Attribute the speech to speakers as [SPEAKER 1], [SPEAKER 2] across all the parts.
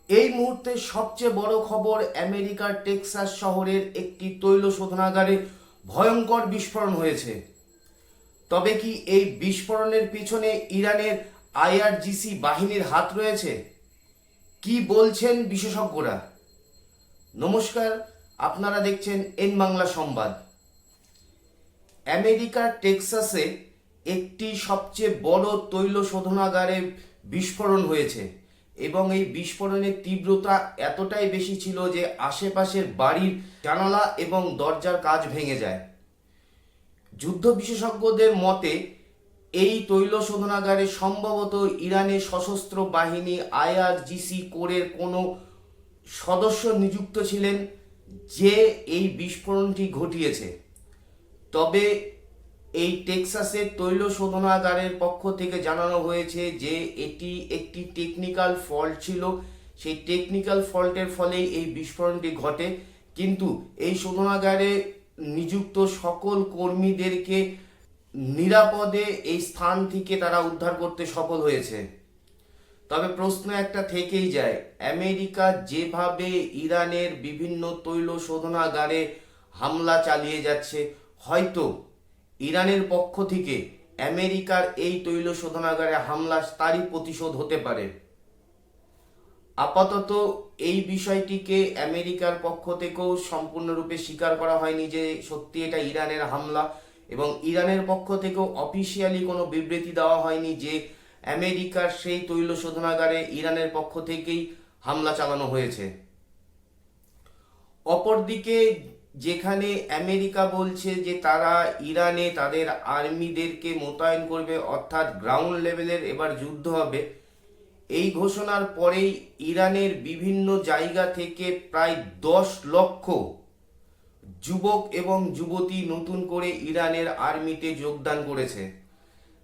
[SPEAKER 1] এই মুহূর্তে সবচেয়ে বড় খবর, আমেরিকার টেক্সাস শহরের একটি তৈল শোধনাগারে ভয়ঙ্কর বিস্ফোরণ হয়েছে। তবে কি এই বিস্ফোরণের পিছনে ইরানের আইআরজিসি বাহিনীর হাত রয়েছে? কি বলছেন বিশেষজ্ঞরা? নমস্কার, আপনারা দেখছেন এন বাংলা সংবাদ। আমেরিকার টেক্সাসে একটি সবচেয়ে বড় তৈল শোধনাগারে বিস্ফোরণ হয়েছে এবং এই বিস্ফোরণের তীব্রতা এতটাই বেশি ছিল যে আশেপাশের বাড়ির জানালা এবং দরজার কাঁচ ভেঙে যায়। যুদ্ধ বিশেষজ্ঞদের মতে এই তৈল শোধনাগারে সম্ভবত ইরানের সশস্ত্র বাহিনী আইআরজিসি কোরের কোনো সদস্য নিযুক্ত ছিলেন, যে এই বিস্ফোরণটি ঘটিয়েছে। তবে এই টেক্সাসের তৈল শোধনাগারের পক্ষ থেকে জানানো হয়েছে যে এটি একটি টেকনিক্যাল ফল্ট ছিল। সেই টেকনিক্যাল ফল্টের ফলেই এই বিস্ফোরণটি ঘটে, কিন্তু এই শোধনাগারে নিযুক্ত সকল কর্মীদেরকে নিরাপদে এই স্থান থেকে তারা উদ্ধার করতে সফল হয়েছে। তবে প্রশ্ন একটা থেকেই যায়, আমেরিকা যেভাবে ইরানের বিভিন্ন তৈল শোধনাগারে হামলা চালিয়ে যাচ্ছে, হয়তো ইরানের পক্ষ থেকে আমেরিকার এই তৈল শোধনাগারে হামলা তারই প্রতিশোধ হতে পারে। আপাতত এই বিষয়টিকে আমেরিকার পক্ষ থেকেও সম্পূর্ণরূপে স্বীকার করা হয়নি যে সত্যি এটা ইরানের হামলা, এবং ইরানের পক্ষ থেকেও অফিসিয়ালি কোনো বিবৃতি দেওয়া হয়নি যে আমেরিকার সেই তৈল শোধনাগারে ইরানের পক্ষ থেকেই হামলা চালানো হয়েছে। অপরদিকে যেখানে আমেরিকা বলছে যে তারা ইরানে তাদের আর্মিদেরকে মোতায়েন করবে, অর্থাৎ গ্রাউন্ড লেভেলের এবার যুদ্ধ হবে, এই ঘোষণার পরেই ইরানের বিভিন্ন জায়গা থেকে প্রায় 10 লক্ষ যুবক এবং যুবতী নতুন করে ইরানের আর্মিতে যোগদান করেছে।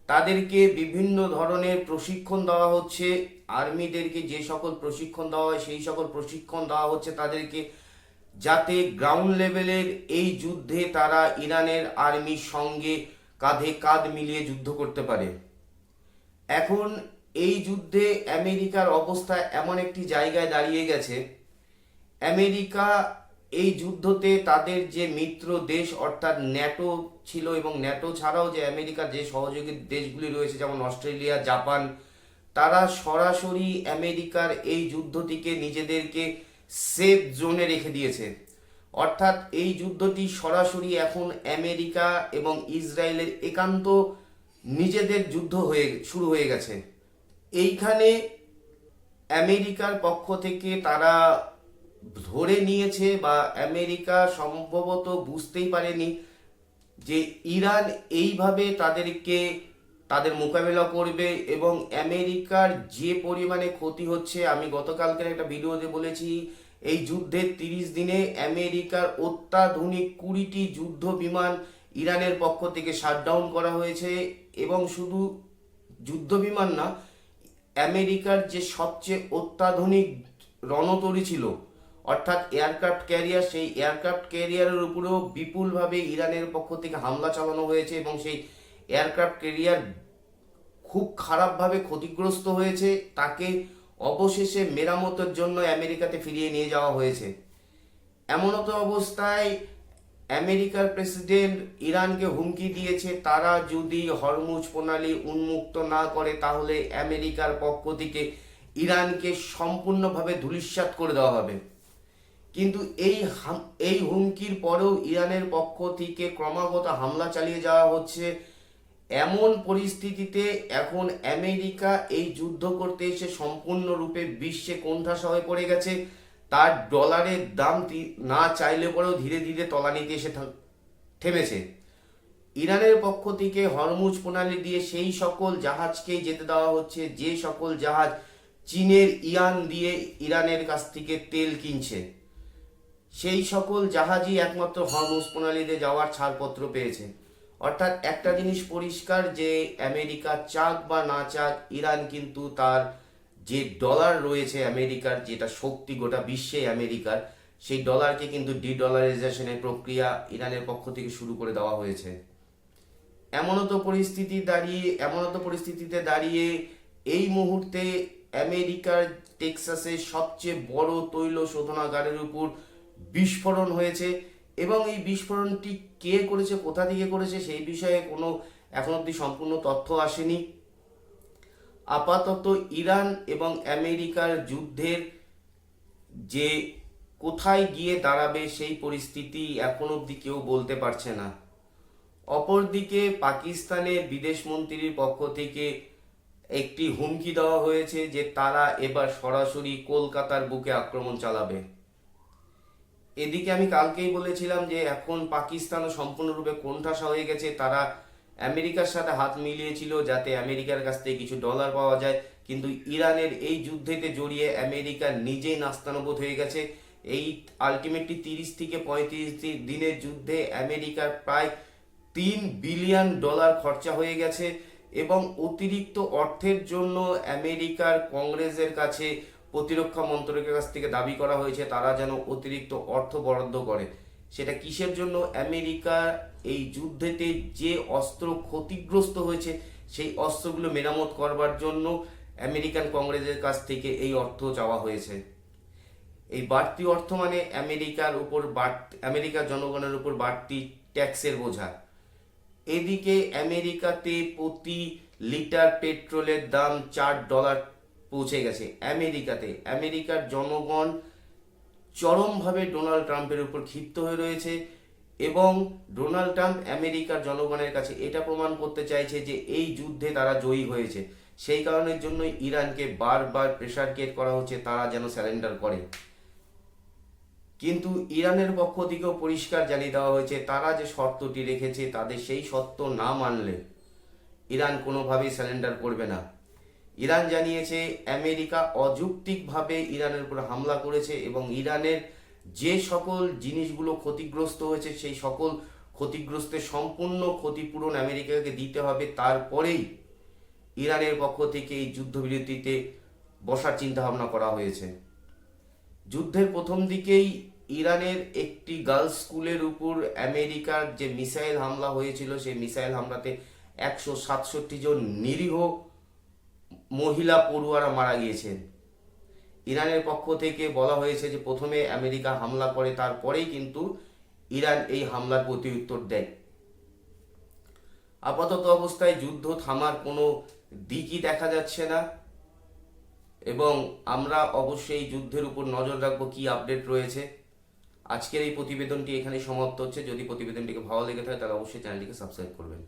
[SPEAKER 1] তাদেরকে বিভিন্ন ধরনের প্রশিক্ষণ দেওয়া হচ্ছে। আর্মিদেরকে যে সকল প্রশিক্ষণ দেওয়া হয় সেই সকল প্রশিক্ষণ দেওয়া হচ্ছে তাদেরকে, যাতে গ্রাউন্ড লেভেলের এই যুদ্ধে তারা ইরানের আর্মির সঙ্গে কাঁধে কাঁধ মিলিয়ে যুদ্ধ করতে পারে। এখন এই যুদ্ধে আমেরিকার অবস্থা এমন একটি জায়গায় দাঁড়িয়ে গেছে, আমেরিকা এই যুদ্ধতে তাদের যে মিত্র দেশ অর্থাৎ ন্যাটো ছিল, এবং ন্যাটো ছাড়াও যে আমেরিকার যে সহযোগী দেশগুলি রয়েছে যেমন অস্ট্রেলিয়া, জাপান, তারা সরাসরি আমেরিকার এই যুদ্ধটিকে নিজেদেরকে সেফ জোনে রেখে দিয়েছে। অর্থাৎ এই যুদ্ধটি সরাসরি এখন আমেরিকা এবং ইসরায়েলের একান্ত নিজেদের যুদ্ধ শুরু হয়ে গেছে। এইখানে আমেরিকার পক্ষ থেকে তারা ধরে নিয়েছে, বা আমেরিকা সম্ভবত বুঝতেই পারেনি যে ইরান এইভাবে তাদের মোকাবেলা করবে, এবং আমেরিকার যে পরিমাণে ক্ষতি হচ্ছে, আমি গতকালকের একটা ভিডিওতে বলেছি, এই যুদ্ধের 30 দিনে আমেরিকার অত্যাধুনিক 20টি যুদ্ধ বিমান ইরানের পক্ষ থেকে শাটডাউন করা হয়েছে। এবং শুধু যুদ্ধ বিমান না, আমেরিকার যে সবচেয়ে অত্যাধুনিক রণতরী ছিল অর্থাৎ এয়ারক্রাফট ক্যারিয়ার, সেই এয়ারক্রাফট ক্যারিয়ারের উপরেও বিপুলভাবে ইরানের পক্ষ থেকে হামলা চালানো হয়েছে, এবং সেই এয়ারক্রাফট ক্যারিয়ার খুব খারাপভাবে ক্ষতিগ্রস্ত হয়েছে। তাকে অবশেষে মেরামতের জন্য আমেরিকাতে ফিরিয়ে নিয়ে যাওয়া হয়েছে। এমনত অবস্থায় আমেরিকার প্রেসিডেন্ট ইরানকে হুমকি দিয়েছে, তারা যদি হরমুজ প্রণালী উন্মুক্ত না করে তাহলে আমেরিকার পক্ষ থেকে ইরানকে সম্পূর্ণভাবে ধূলিসাৎ করে দেওয়া হবে। কিন্তু এই হুমকির পরেও ইরানের পক্ষ থেকে ক্রমাগত হামলা চালিয়ে যাওয়া হচ্ছে। এমন পরিস্থিতিতে এখন আমেরিকা এই যুদ্ধ করতে এসে সম্পূর্ণরূপে বিশ্বে কোণঠাসা হয়ে পড়ে গেছে। তার ডলারের দাম না চাইলে পরেও ধীরে ধীরে তলানিতে এসে থেমেছে। ইরানের পক্ষ থেকে হরমুজ প্রণালী দিয়ে সেই সকল জাহাজকেই যেতে দেওয়া হচ্ছে যে সকল জাহাজ চীনের ইয়ান দিয়ে ইরানের কাছ থেকে তেল কিনছে। সেই সকল জাহাজই একমাত্র হরমুজ প্রণালীতে যাওয়ার ছাড়পত্র পেয়েছে। অর্থাৎ একটা জিনিস পরিষ্কার যে আমেরিকা চাক বা না চাক, ইরান কিন্তু তার যে ডলার রয়েছে আমেরিকার, যেটা শক্তি গোটা বিশ্বে আমেরিকার, সেই ডলারকে কিন্তু ডলারাইজেশনের প্রক্রিয়া ইরানের পক্ষ থেকে শুরু করে দেওয়া হয়েছে। এমনত পরিস্থিতিতে দাঁড়িয়ে এই মুহূর্তে আমেরিকার টেক্সাসের সবচেয়ে বড় তৈল শোধনাগারের উপর বিস্ফোরণ হয়েছে এবং এই বিস্ফোরণটি কে করেছে, কোথা থেকে করেছে সেই বিষয়ে কোনো এখন অবধি সম্পূর্ণ তথ্য আসেনি। আপাতত ইরান এবং আমেরিকার যুদ্ধের যে কোথায় গিয়ে দাঁড়াবে সেই পরিস্থিতি এখন অবধি কেউ বলতে পারছে না। অপরদিকে পাকিস্তানের বিদেশমন্ত্রীর পক্ষ থেকে একটি হুমকি দেওয়া হয়েছে যে তারা এবার সরাসরি কলকাতার বুকে আক্রমণ চালাবে। এদিকে আমি কালকেই বলেছিলাম যে এখন পাকিস্তানও সম্পূর্ণরূপে কোণঠাসা হয়ে গেছে। তারা আমেরিকার সাথে হাত মিলিয়েছিল যাতে আমেরিকার কাছ থেকে কিছু ডলার পাওয়া যায়, কিন্তু ইরানের এই যুদ্ধেতে জড়িয়ে আমেরিকা নিজেই নাস্তানাবুদ হয়ে গেছে। এই আলটিমেটলি 30 থেকে 35 দিনের যুদ্ধে আমেরিকার প্রায় $3 বিলিয়ন খরচা হয়ে গেছে এবং অতিরিক্ত অর্থের জন্য আমেরিকার কংগ্রেসের কাছে প্রতিরক্ষা মন্ত্রকের কাছ থেকে দাবি করা হয়েছে তারা যেন অতিরিক্ত অর্থ বরাদ্দ করে। সেটা কিসের জন্য? আমেরিকা এই যুদ্ধেতে যে অস্ত্র ক্ষতিগ্রস্ত হয়েছে সেই অস্ত্রগুলো মেরামত করবার জন্য আমেরিকান কংগ্রেসের কাছ থেকে এই অর্থ চাওয়া হয়েছে। এই বাড়তি অর্থ মানে আমেরিকার জনগণের উপর বাড়তি ট্যাক্সের বোঝা। এদিকে আমেরিকাতে প্রতি লিটার পেট্রোলের দাম $4 পৌঁছে গেছে। আমেরিকার জনগণ চরমভাবে ডোনাল্ড ট্রাম্পের উপর ক্ষিপ্ত হয়ে রয়েছে এবং ডোনাল্ড ট্রাম্প আমেরিকার জনগণের কাছে এটা প্রমাণ করতে চাইছে যে এই যুদ্ধে তারা জয়ী হয়েছে। সেই কারণের জন্য ইরানকে বারবার প্রেসার ক্রিয়েট করা হচ্ছে তারা যেন স্যারেন্ডার করে। কিন্তু ইরানের পক্ষ থেকেও পরিষ্কার জানিয়ে দেওয়া হয়েছে তারা যে শর্তটি রেখেছে তাদের সেই শর্ত না মানলে ইরান কোনোভাবেই স্যারেন্ডার করবে না। ইরান জানিয়েছে আমেরিকা অযৌক্তিকভাবে ইরানের উপর হামলা করেছে এবং ইরানের যে সকল জিনিসগুলো ক্ষতিগ্রস্ত হয়েছে সেই সকল ক্ষতিগ্রস্তের সম্পূর্ণ ক্ষতিপূরণ আমেরিকাকে দিতে হবে। তারপরেই ইরানের পক্ষ থেকে এই যুদ্ধবিরতিতে বসার চিন্তাভাবনা করা হয়েছে। যুদ্ধের প্রথম দিকেই ইরানের একটি গার্লস স্কুলের উপর আমেরিকার যে মিসাইল হামলা হয়েছিল সেই মিসাইল হামলাতে 167 জন নিরীহ মহিলা পড়ুয়ারা মারা গিয়েছেন। ইরানের পক্ষ থেকে বলা হয়েছে যে প্রথমে আমেরিকা হামলা করে তারপরেই কিন্তু ইরান এই হামলার প্রত্যুত্তর দেয়। আপাতত অবস্থায় যুদ্ধ থামার কোনো দিকই দেখা যাচ্ছে না এবং আমরা অবশ্যই যুদ্ধের উপর নজর রাখবো কি আপডেট রয়েছে। আজকের এই প্রতিবেদনটি এখানে সমাপ্ত হচ্ছে। যদি প্রতিবেদনটিকে ভালো লেগে থাকে তাহলে অবশ্যই চ্যানেলটিকে সাবস্ক্রাইব করবেন।